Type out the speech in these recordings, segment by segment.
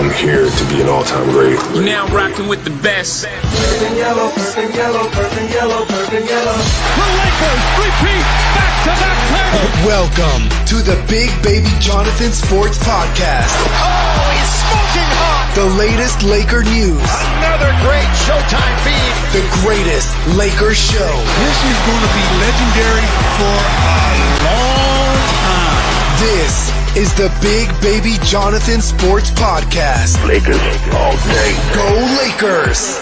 I'm here to be an all-time great. You're now rocking with the best. Purple yellow, purple yellow, purple yellow, purple yellow. The Lakers repeat back-to-back titles. Welcome to the Big Baby Jonathan Sports Podcast. Oh, he's smoking hot. The latest Laker news. Another great Showtime feed. The greatest Lakers show. This is going to be legendary for a long time. This is the Big Baby Jonathan Sports Podcast. Lakers all day. Go Lakers!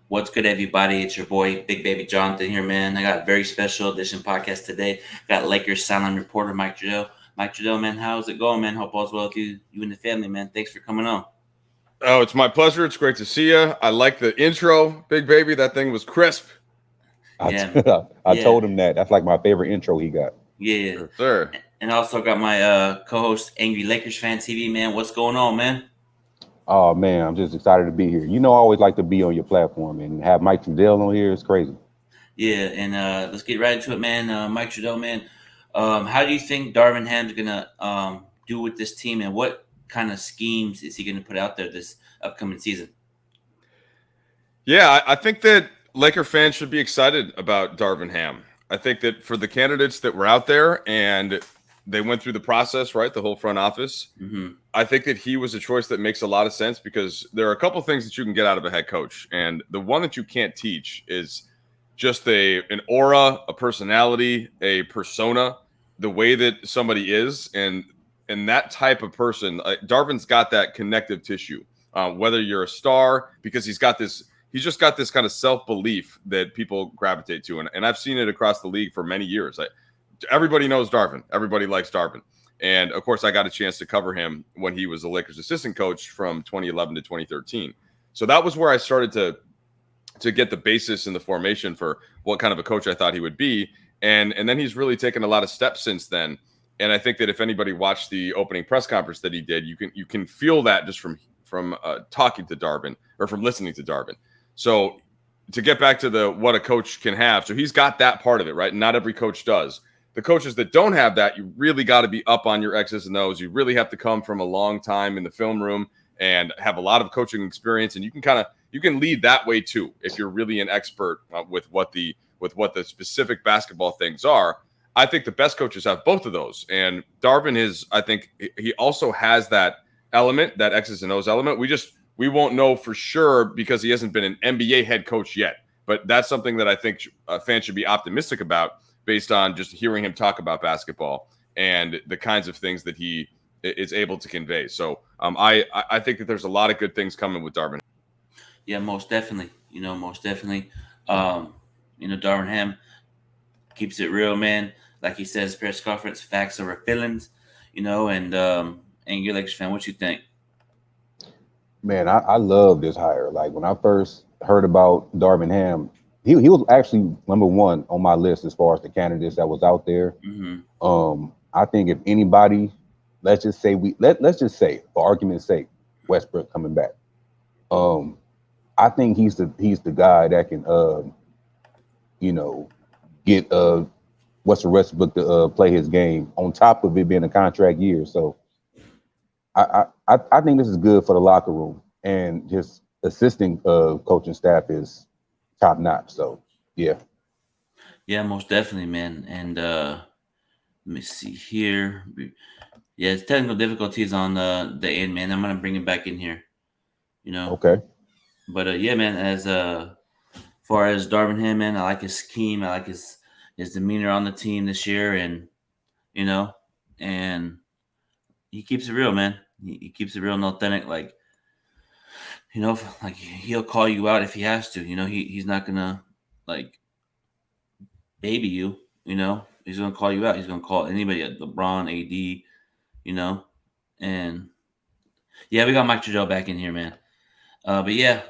What's good, everybody? It's your boy, Big Baby Jonathan here, man. I got a very special edition podcast today. Got Lakers sideline reporter Mike Trudell. Mike Trudell, man, how's it going, man? Hope all's well with you and the family, man. Thanks for coming on. Oh, it's my pleasure. It's great to see you. I like the intro, Big Baby. That thing was crisp. I told him that. That's like my favorite intro he got. Yeah. Yes, sir. And also got my co-host, Angry Lakers Fan TV, man. What's going on, man? Oh, man, I'm just excited to be here. You know, I always like to be on your platform and have Mike Trudell on here. It's crazy. Yeah, and let's get right into it, man. Mike Trudell, man. How do you think Darvin Ham's going to do with this team, and what kind of schemes is he going to put out there this upcoming season? Yeah, I think that Laker fans should be excited about Darvin Ham. I think that for the candidates that were out there and they went through the process, right, the whole front office, I think that he was a choice that makes a lot of sense because there are a couple things that you can get out of a head coach. And the one that you can't teach is just an aura, a personality, a persona, the way that somebody is. And that type of person, Darvin's got that connective tissue, whether you're a star, because he's just got this kind of self-belief that people gravitate to. And I've seen it across the league for many years. Everybody knows Darvin. Everybody likes Darvin. And, of course, I got a chance to cover him when he was the Lakers assistant coach from 2011 to 2013. So that was where I started to get the basis and the formation for what kind of a coach I thought he would be. And then he's really taken a lot of steps since then. And I think that if anybody watched the opening press conference that he did, you can feel that just from talking to Darvin or from listening to Darvin. So to get back to what a coach can have, so he's got that part of it, right? Not every coach does. The coaches that don't have that, you really got to be up on your X's and O's. You really have to come from a long time in the film room and have a lot of coaching experience, and you can lead that way too if you're really an expert with what the specific basketball things are. I think the best coaches have both of those, and Darvin I think he also has that element, that X's and O's element. We won't know for sure because he hasn't been an NBA head coach yet, but that's something that I think fans should be optimistic about, based on just hearing him talk about basketball and the kinds of things that he is able to convey. So I think that there's a lot of good things coming with Darvin. Yeah, most definitely. Darvin Ham keeps it real, man. Like he says, press conference, facts over feelings, and you're Lakers fan, what you think? Man, I love this hire. Like when I first heard about Darvin Ham, he was actually number one on my list as far as the candidates that was out there. I think if anybody, let's just say for argument's sake, Westbrook coming back. I think he's the guy that can get Russell Westbrook to play his game on top of it being a contract year. So I think this is good for the locker room, and his assisting coaching staff is top notch. So yeah, most definitely, man. And let me see here. Yeah, it's technical difficulties on the end, man. I'm gonna bring him back in here. Okay. But yeah, man. As far as Darvin Ham, man, I like his scheme. I like his demeanor on the team this year, and and he keeps it real, man. He keeps it real and authentic. Like he'll call you out if he has to. He's not gonna baby you. He's gonna call you out. He's gonna call anybody, LeBron, AD. And yeah, we got Mike Trudell back in here, man. But yeah,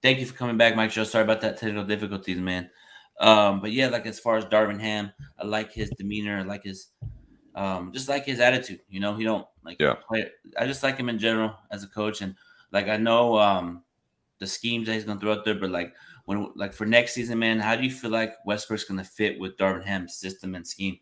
thank you for coming back, Mike Trudell. Sorry about that technical difficulties, man. But yeah, as far as Darvin Ham, I like his demeanor. I like his just like his attitude. He don't play. I just like him in general as a coach, and Like I know the schemes that he's gonna throw out there, but like for next season, man, how do you feel like Westbrook's gonna fit with Darvin Ham's system and scheme?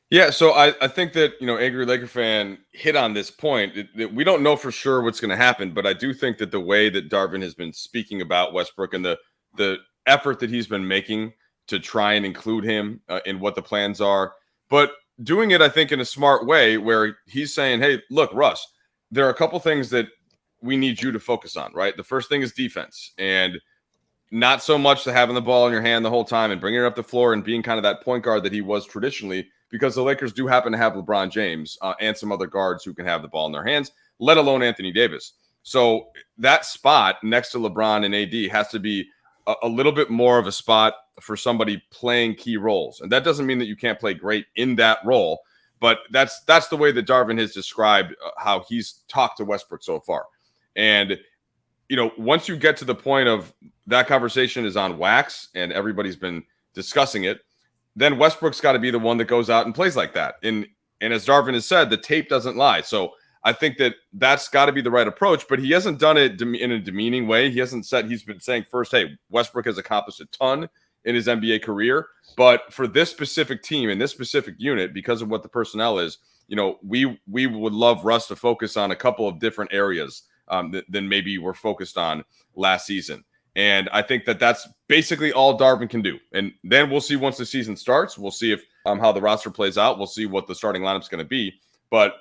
Yeah, so I think that, Angry Laker fan hit on this point. That we don't know for sure what's going to happen, but I do think that the way that Darvin has been speaking about Westbrook and the effort that he's been making to try and include him in what the plans are, but doing it, I think, in a smart way where he's saying, hey, look, Russ, there are a couple things that we need you to focus on, right? The first thing is defense, and not so much to having the ball in your hand the whole time and bringing it up the floor and being kind of that point guard that he was traditionally, because the Lakers do happen to have LeBron James and some other guards who can have the ball in their hands, let alone Anthony Davis. So that spot next to LeBron and AD has to be a little bit more of a spot for somebody playing key roles. And that doesn't mean that you can't play great in that role, but that's the way that Darvin has described how he's talked to Westbrook so far. And, once you get to the point of that conversation is on wax and everybody's been discussing it, then Westbrook's got to be the one that goes out and plays like that. And as Darvin has said, the tape doesn't lie. So I think that that's got to be the right approach, but he hasn't done it in a demeaning way. He hasn't said, he's been saying first, hey, Westbrook has accomplished a ton in his NBA career, but for this specific team and this specific unit, because of what the personnel is, we would love Russ to focus on a couple of different areas than maybe we're focused on last season. And I think that that's basically all Darvin can do. And then we'll see once the season starts. We'll see if how the roster plays out. We'll see what the starting lineup's going to be. But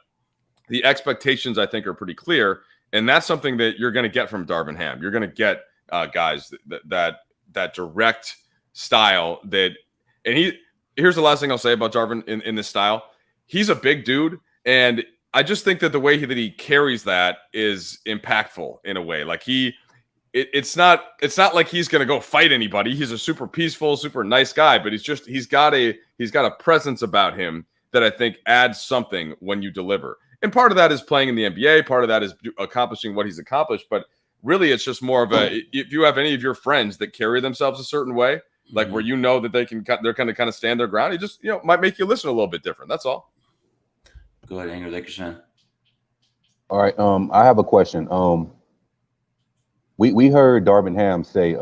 the expectations, I think, are pretty clear. And that's something that you're going to get from Darvin Ham. You're going to get guys that direct style that. And here's the last thing I'll say about Darvin in this style. He's a big dude, and I just think that the way that he carries that is impactful in a way. Like it's not like he's going to go fight anybody. He's a super peaceful, super nice guy, but he's got a presence about him that I think adds something when you deliver. And part of that is playing in the NBA. Part of that is accomplishing what he's accomplished. But really, it's just more of if you have any of your friends that carry themselves a certain way, like where that they're going to kind of stand their ground, it just might make you listen a little bit different. That's all. Go ahead, Angry Lakers fan. All right. I have a question. We heard Darvin Ham say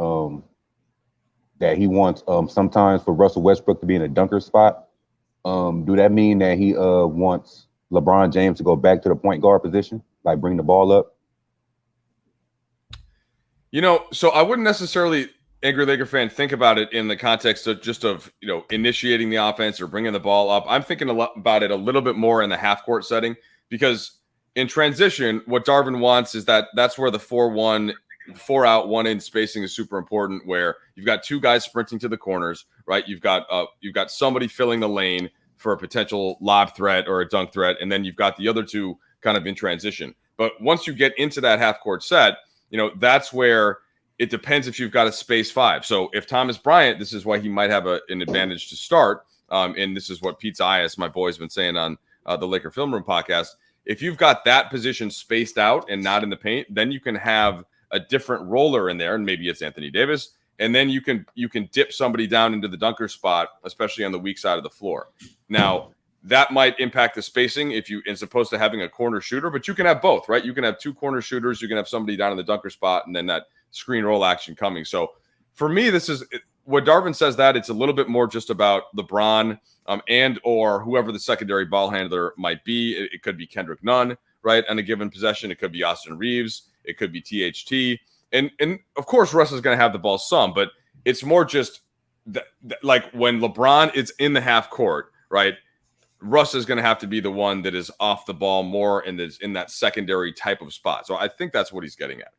that he wants sometimes for Russell Westbrook to be in a dunker spot. Do that mean that he wants LeBron James to go back to the point guard position, like bring the ball up? So I wouldn't necessarily, Angry Laker fan, think about it in the context of just initiating the offense or bringing the ball up. I'm thinking about it a little bit more in the half court setting, because in transition, what Darvin wants is that's where the 4-1, 4 out, 1 in spacing is super important, where you've got two guys sprinting to the corners, right? You've got somebody filling the lane for a potential lob threat or a dunk threat, and then you've got the other two kind of in transition. But once you get into that half court set, that's where it depends if you've got a space 5. So if Thomas Bryant, this is why he might have an advantage to start, and this is what Pete Zayas, my boy, has been saying on the Laker Film Room podcast. If you've got that position spaced out and not in the paint, then you can have a different roller in there, and maybe it's Anthony Davis, and then you can dip somebody down into the dunker spot, especially on the weak side of the floor. Now, that might impact the spacing as opposed to having a corner shooter, but you can have both, right? You can have two corner shooters, you can have somebody down in the dunker spot, and then that screen roll action coming. So for me, this is what Darvin says, that it's a little bit more just about LeBron and or whoever the secondary ball handler might be. It could be Kendrick Nunn, right, on a given possession. It could be Austin Reeves. It could be THT. And of course, Russ is going to have the ball some, but it's more just like when LeBron is in the half court, right, Russ is going to have to be the one that is off the ball more and is in that secondary type of spot. So I think that's what he's getting at.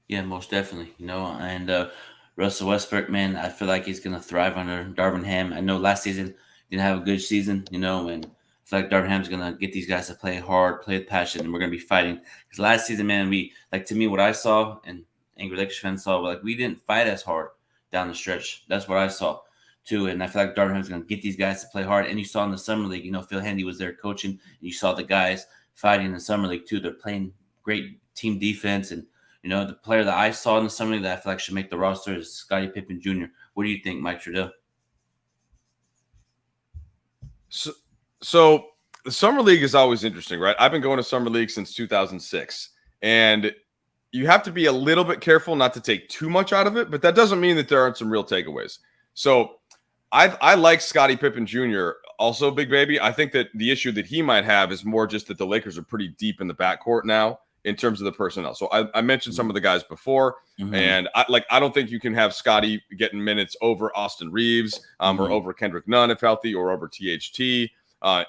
Yeah, most definitely. And Russell Westbrook, man, I feel like he's going to thrive under Darvin Ham. I know last season he didn't have a good season, and I feel like Darvin Ham's going to get these guys to play hard, play with passion, and we're going to be fighting. Because last season, man, to me, what I saw, and Angry Lakers fans saw, we didn't fight as hard down the stretch. That's what I saw, too. And I feel like Darvin Ham's going to get these guys to play hard. And you saw in the Summer League, Phil Handy was there coaching, and you saw the guys fighting in the Summer League, too. They're playing great team defense, and the player that I saw in the Summer League that I feel like should make the roster is Scottie Pippen Jr. What do you think, Mike Trudell? So the Summer League is always interesting, right? I've been going to Summer League since 2006. And you have to be a little bit careful not to take too much out of it, but that doesn't mean that there aren't some real takeaways. So I like Scottie Pippen Jr. also, Big Baby. I think that the issue that he might have is more just that the Lakers are pretty deep in the backcourt now in terms of the personnel. So I mentioned some of the guys before, and I don't think you can have Scottie getting minutes over Austin Reeves or over Kendrick Nunn if healthy, or over THT,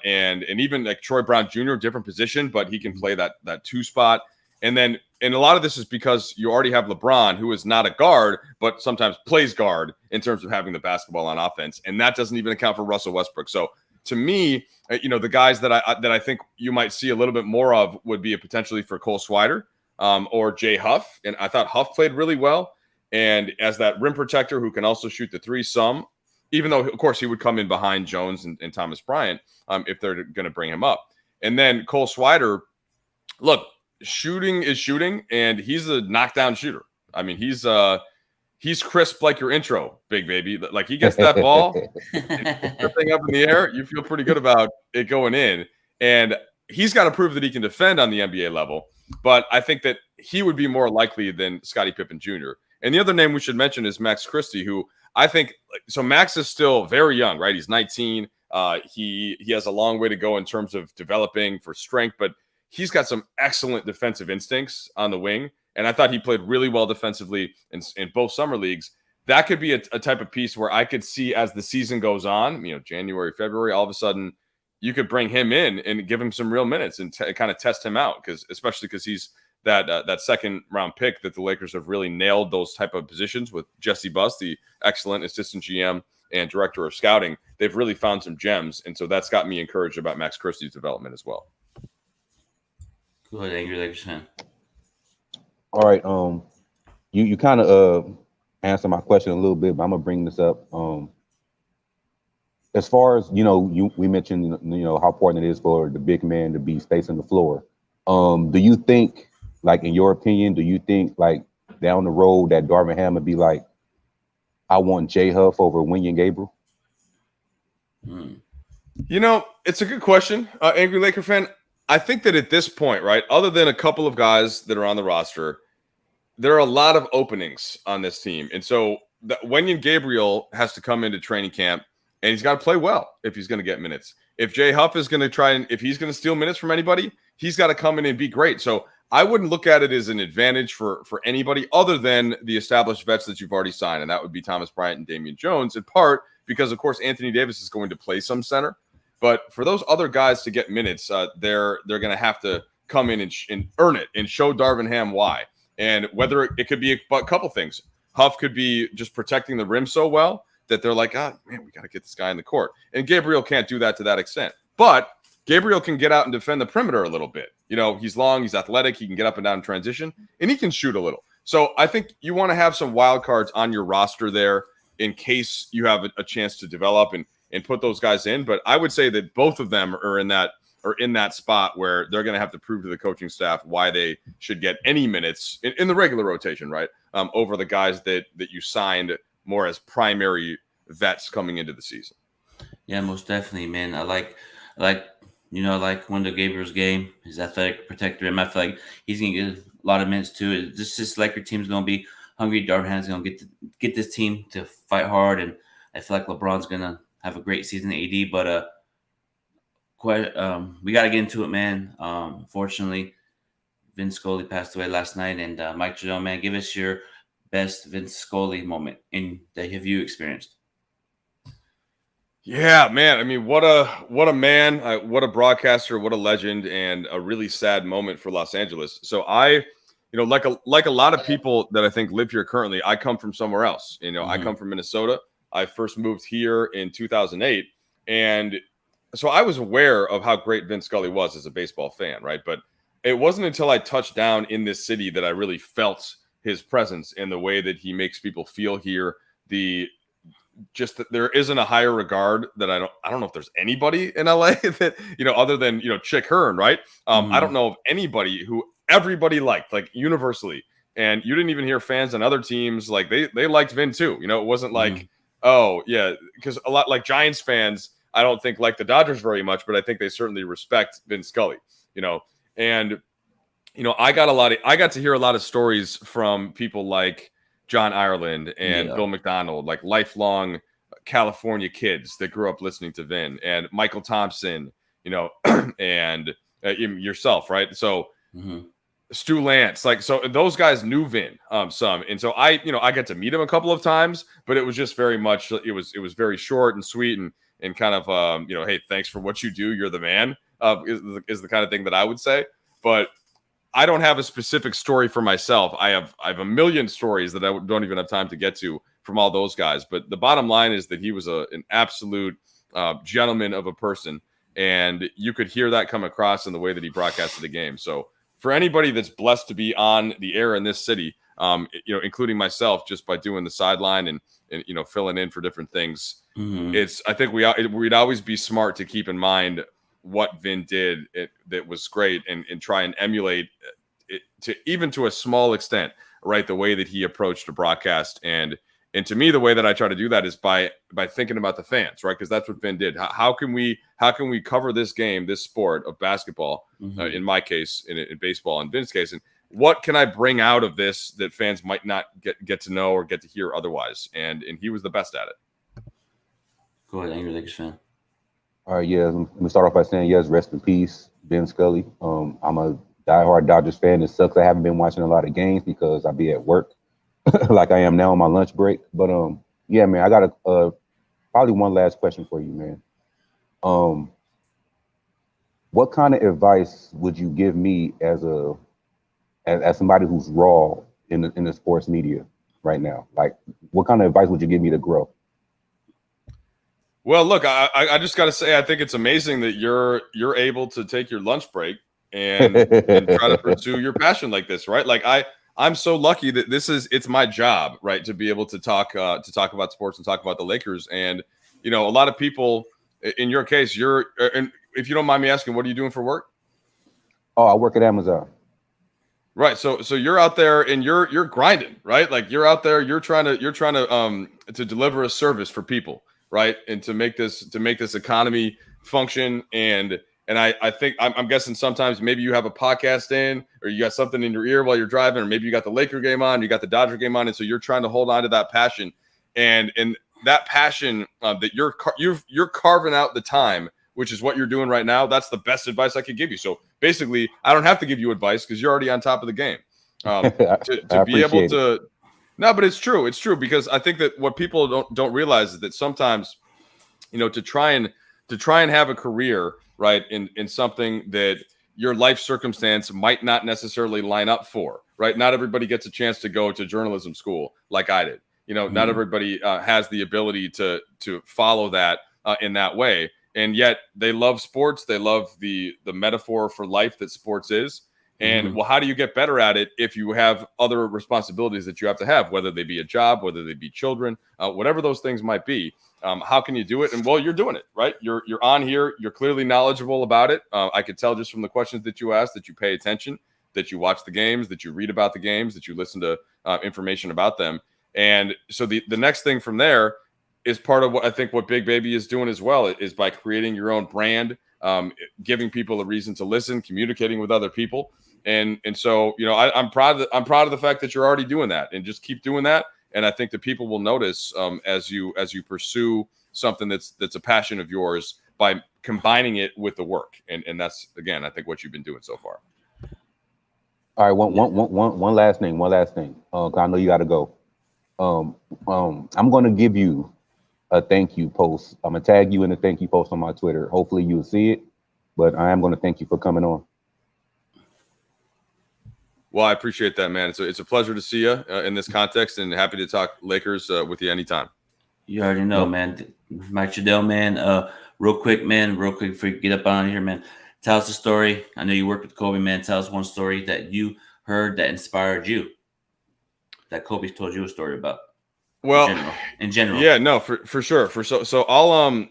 and even like Troy Brown Jr., different position, but he can play that 2 spot. And a lot of this is because you already have LeBron, who is not a guard, but sometimes plays guard in terms of having the basketball on offense, and that doesn't even account for Russell Westbrook. So to me, the guys that I think you might see a little bit more of would be a potentially for Cole Swider or Jay Huff. And I thought Huff played really well. And as that rim protector who can also shoot the 3 some, even though, of course, he would come in behind Jones and Thomas Bryant if they're going to bring him up. And then Cole Swider, look, shooting is shooting, and he's a knockdown shooter. I mean, he's crisp like your intro, Big Baby. Like, he gets that ball, thing up in the air, you feel pretty good about it going in. And he's got to prove that he can defend on the NBA level. But I think that he would be more likely than Scottie Pippen Jr. And the other name we should mention is Max Christie, who I think – so Max is still very young, right? He's 19. He has a long way to go in terms of developing for strength, but he's got some excellent defensive instincts on the wing. And I thought he played really well defensively in both summer leagues. That could be a type of piece where I could see as the season goes on, January, February, all of a sudden you could bring him in and give him some real minutes and kind of test him out, especially because he's that second round pick that the Lakers have really nailed those type of positions with Jesse Buss, the excellent assistant GM and director of scouting. They've really found some gems, and so that's got me encouraged about Max Christie's development as well. Go ahead, angry Lakers fan. All right, you kind of answered my question a little bit, but I'm gonna bring this up. As far as we mentioned how important it is for the big man to be spacing the floor. Do you think, like, in your opinion, like down the road that Darvin Ham would be like, I want Jay Huff over Wenyen Gabriel? It's a good question, angry Laker fan. I think that at this point, right, other than a couple of guys that are on the roster, there are a lot of openings on this team. And so Wenyen Gabriel has to come into training camp, and he's got to play well if he's going to get minutes. If Jay Huff is going to try and if he's going to steal minutes from anybody, he's got to come in and be great. So I wouldn't look at it as an advantage for anybody other than the established vets that you've already signed, and that would be Thomas Bryant and Damian Jones, in part because, of course, Anthony Davis is going to play some center. But for those other guys to get minutes, they're going to have to come in and earn it and show Darvin Ham why. And whether it could be a couple things. Huff could be just protecting the rim so well that they're like, man, we got to get this guy in the court. And Gabriel can't do that to that extent. But Gabriel can get out and defend the perimeter a little bit. He's long, he's athletic, he can get up and down in transition, and he can shoot a little. So I think you want to have some wild cards on your roster there in case you have a chance to develop and put those guys in. But I would say that both of them are in that spot where they're going to have to prove to the coaching staff why they should get any minutes in the regular rotation, right? Over the guys that you signed more as primary vets coming into the season. Yeah, most definitely, man. I like Wendell Gabriel's game, his athletic protector rim. I feel like he's going to get a lot of minutes too. This Laker team's going to be hungry. Darvin Ham's going to get this team to fight hard, and I feel like LeBron's going to have a great season, AD. But we got to get into it, man. Unfortunately, Vince Scully passed away last night, and Mike Trudell, man, give us your best Vince Scully moment that have you experienced? Yeah, man. I mean, what a man, what a broadcaster, what a legend, and a really sad moment for Los Angeles. So like a lot of people that I think live here currently, I come from somewhere else. I come from Minnesota. I first moved here in 2008, and so I was aware of how great Vince Scully was as a baseball fan, right? But it wasn't until I touched down in this city that I really felt his presence and the way that he makes people feel here. Just that there isn't a higher regard that I don't know if there's anybody in LA that, other than, Chick Hearn, right? I don't know of anybody who everybody liked, like universally. And you didn't even hear fans on other teams. Like they liked Vin too. It wasn't like, oh yeah, because a lot like Giants fans, I don't think like the Dodgers very much, but I think they certainly respect Vin Scully, and I got to hear a lot of stories from people like John Ireland and Bill McDonald, like lifelong California kids that grew up listening to Vin, and Michael Thompson, and yourself, right? So Stu Lance, so those guys knew Vin some, and so I got to meet him a couple of times, but it was just very much it was very short and sweet and kind of hey, thanks for what you do, you're the man, is the kind of thing that I would say. But I don't have a specific story for myself. I have a million stories that I don't even have time to get to from all those guys. But the bottom line is that he was an absolute gentleman of a person, and you could hear that come across in the way that he broadcasted the game. So for anybody that's blessed to be on the air in this city, including myself, just by doing the sideline and filling in for different things, I think we'd always be smart to keep in mind what Vin did that was great, and try and emulate it to a small extent, right? The way that he approached a broadcast, and to me, the way that I try to do that is by thinking about the fans, right? Because that's what Vin did. How can we cover this game, this sport of basketball, in my case, in baseball, in Vin's case, and what can I bring out of this that fans might not get to know or get to hear otherwise? And he was the best at it. Go ahead, Angry Lakers fan. All right, yeah. Let me start off by saying, yes, rest in peace, Ben Scully. I'm a diehard Dodgers fan. It sucks I haven't been watching a lot of games because I be at work like I am now on my lunch break. But yeah, man, I got probably one last question for you, man. What kind of advice would you give me as somebody who's raw in the sports media right now? Like, what kind of advice would you give me to grow? Well, look, I just got to say, I think it's amazing that you're able to take your lunch break and try to pursue your passion like this, right? Like I'm so lucky that it's my job, right, to be able to talk about sports and talk about the Lakers. And a lot of people, in your case, and if you don't mind me asking, what are you doing for work? Oh, I work at Amazon. Right. So you're out there and you're grinding, right? Like you're out there, you're trying to deliver a service for people, right? And to make this economy function. And I think I'm guessing sometimes maybe you have a podcast in, or you got something in your ear while you're driving, or maybe you got the Laker game on, you got the Dodger game on, and so you're trying to hold on to that passion, and that passion that you're carving out the time, which is what you're doing right now. That's the best advice I could give you. So basically, I don't have to give you advice because you're already on top of the game. To be able to. No, but it's true. It's true, because I think that what people don't realize is that sometimes, to try and have a career, right, in something that your life circumstance might not necessarily line up for, right? Not everybody gets a chance to go to journalism school like I did. Not everybody has the ability to follow that in that way, and yet they love sports. They love the metaphor for life that sports is. And well, how do you get better at it if you have other responsibilities that you have to have, whether they be a job, whether they be children, whatever those things might be? How can you do it? And well, you're doing it, right? You're on here. You're clearly knowledgeable about it. I could tell just from the questions that you asked that you pay attention, that you watch the games, that you read about the games, that you listen to information about them. And so the next thing from there is part of what I think what Big Baby is doing as well, is by creating your own brand, giving people a reason to listen, communicating with other people. And so, I'm proud of the fact that you're already doing that, and just keep doing that. And I think that people will notice as you pursue something that's a passion of yours by combining it with the work. And that's, again, I think what you've been doing so far. All right. One last thing. 'Cause I know you got to go. I'm going to give you a thank you post. I'm going to tag you in a thank you post on my Twitter. Hopefully you'll see it, but I am going to thank you for coming on. Well, I appreciate that, man. It's a pleasure to see you in this context, and happy to talk Lakers with you anytime. You already know, man. Mike Trudell, man. Real quick before you get up on here, man. Tell us a story. I know you worked with Kobe, man. Tell us one story that you heard that inspired you, that Kobe told you a story about. Well, in general. Yeah, no, for sure. So I'll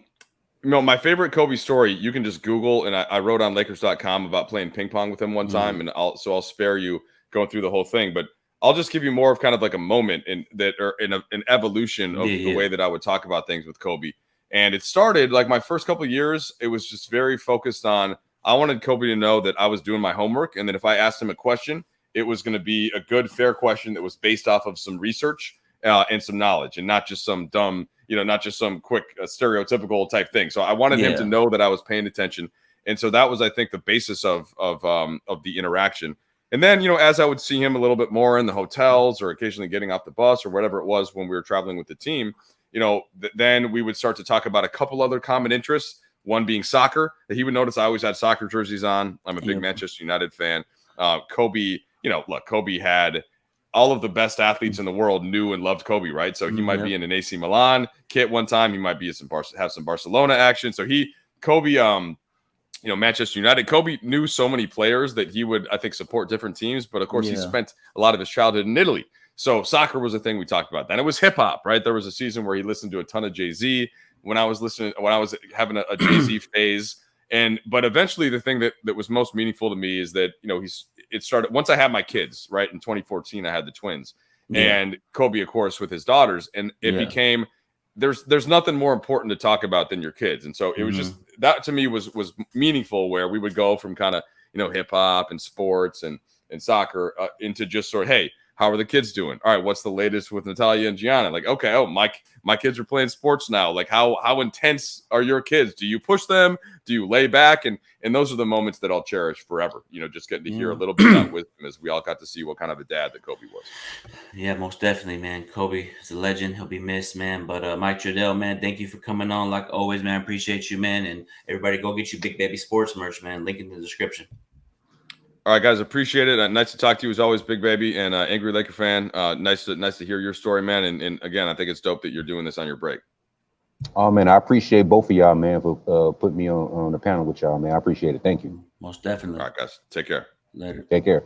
my favorite Kobe story, you can just Google, and I wrote on Lakers.com about playing ping pong with him one time, and I'll spare you going through the whole thing, but I'll just give you more of kind of like a moment in an evolution of the way that I would talk about things with Kobe. And it started like my first couple of years, it was just very focused on I wanted Kobe to know that I was doing my homework, and that if I asked him a question, it was going to be a good, fair question that was based off of some research and some knowledge, and not just some dumb, not just some quick stereotypical type thing. So I wanted him to know that I was paying attention. And so that was, I think, the basis of the interaction. And then, as I would see him a little bit more in the hotels or occasionally getting off the bus or whatever it was when we were traveling with the team, then we would start to talk about a couple other common interests, one being soccer. He would notice I always had soccer jerseys on. I'm a big Manchester United fan. Kobe, Kobe had all of the best athletes in the world knew and loved Kobe, right? So he might be in an AC Milan kit one time. He might be have some Barcelona action. So Kobe, Manchester United. Kobe knew so many players that he would, I think, support different teams. But of course, he spent a lot of his childhood in Italy. So soccer was a thing we talked about. Then it was hip hop, right? There was a season where he listened to a ton of Jay-Z when I was having a Jay-Z phase. But eventually the thing that was most meaningful to me is that, it started once I had my kids, right? In 2014, I had the twins and Kobe, of course, with his daughters. And it became, there's nothing more important to talk about than your kids. And so it was just, that to me was meaningful, where we would go from kind of, hip hop and sports and soccer into just sort of, hey, how are the kids doing? All right, what's the latest with Natalia and Gianna? Like, okay, my kids are playing sports now. Like, how intense are your kids? Do you push them? Do you lay back? And those are the moments that I'll cherish forever. Just getting to hear a little bit of that wisdom as we all got to see what kind of a dad that Kobe was. Yeah, most definitely, man. Kobe is a legend. He'll be missed, man. But Mike Trudell, man, thank you for coming on. Like always, man, appreciate you, man. And everybody go get you Big Baby Sports merch, man. Link in the description. All right, guys, appreciate it. Nice to talk to you as always, Big Baby, and angry Laker fan. Nice to hear your story, man. And again, I think it's dope that you're doing this on your break. Oh man, I appreciate both of y'all, man, for putting me on the panel with y'all, man. I appreciate it. Thank you. Most definitely. All right, guys, take care. Later. Take care.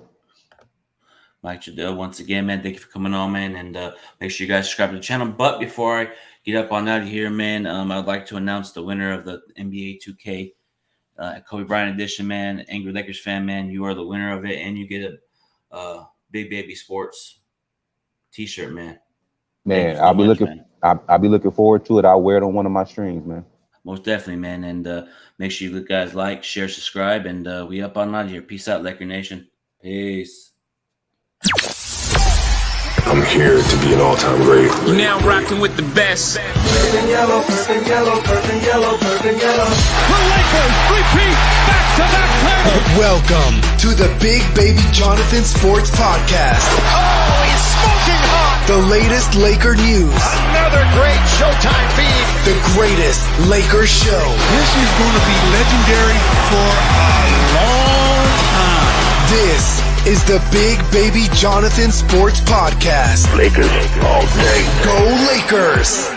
Mike Trudell, once again, man, thank you for coming on, man, and make sure you guys subscribe to the channel. But before I get up on out of here, man, I'd like to announce the winner of the NBA 2K Kobe Bryant edition, man. Angry Lakers fan, man, you are the winner of it, and you get a Big Baby Sports t-shirt, man. Man, I'll be looking forward to it. I'll wear it on one of my streams, man. Most definitely, man. And make sure you guys like, share, subscribe, and we up on out of here. Peace out, Laker Nation. Peace. I'm here to be an all-time great. You're now rocking with the best. Purple yellow, purple yellow, purple yellow, purple yellow. The Lakers repeat back-to-back title. Welcome to the Big Baby Jonathan Sports Podcast. Oh, he's smoking hot. The latest Laker news. Another great Showtime feed. The greatest Laker show. This is going to be legendary for a long time. This is the Big Baby Jonathan Sports Podcast. Lakers all day. Go Lakers!